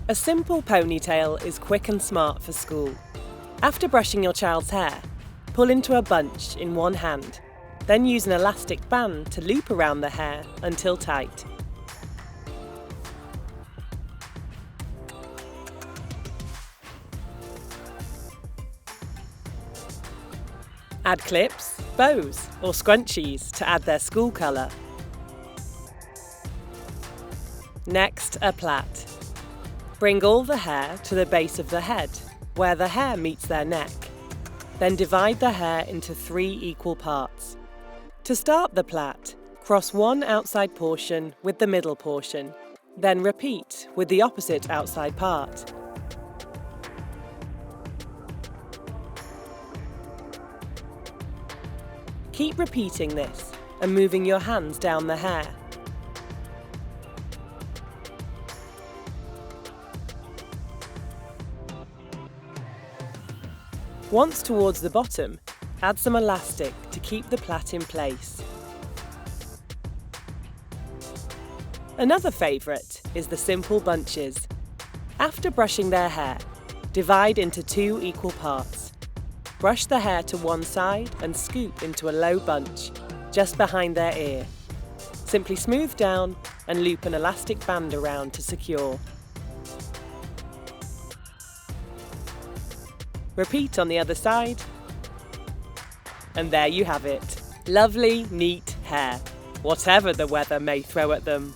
A simple ponytail is quick and smart for school. After brushing your child's hair, pull into a bunch in one hand, then use an elastic band to loop around the hair until tight. Add clips, bows, or scrunchies to add their school colour. Next, a plait. Bring all the hair to the base of the head, where the hair meets their neck. Then divide the hair into 3 equal parts. To start the plait, cross one outside portion with the middle portion, then repeat with the opposite outside part. Keep repeating this and moving your hands down the hair. Once towards the bottom, add some elastic to keep the plait in place. Another favourite is the simple bunches. After brushing their hair, divide into 2 equal parts. Brush the hair to one side and scoop into a low bunch, just behind their ear. Simply smooth down and loop an elastic band around to secure. Repeat on the other side. And there you have it. Lovely, neat hair, whatever the weather may throw at them.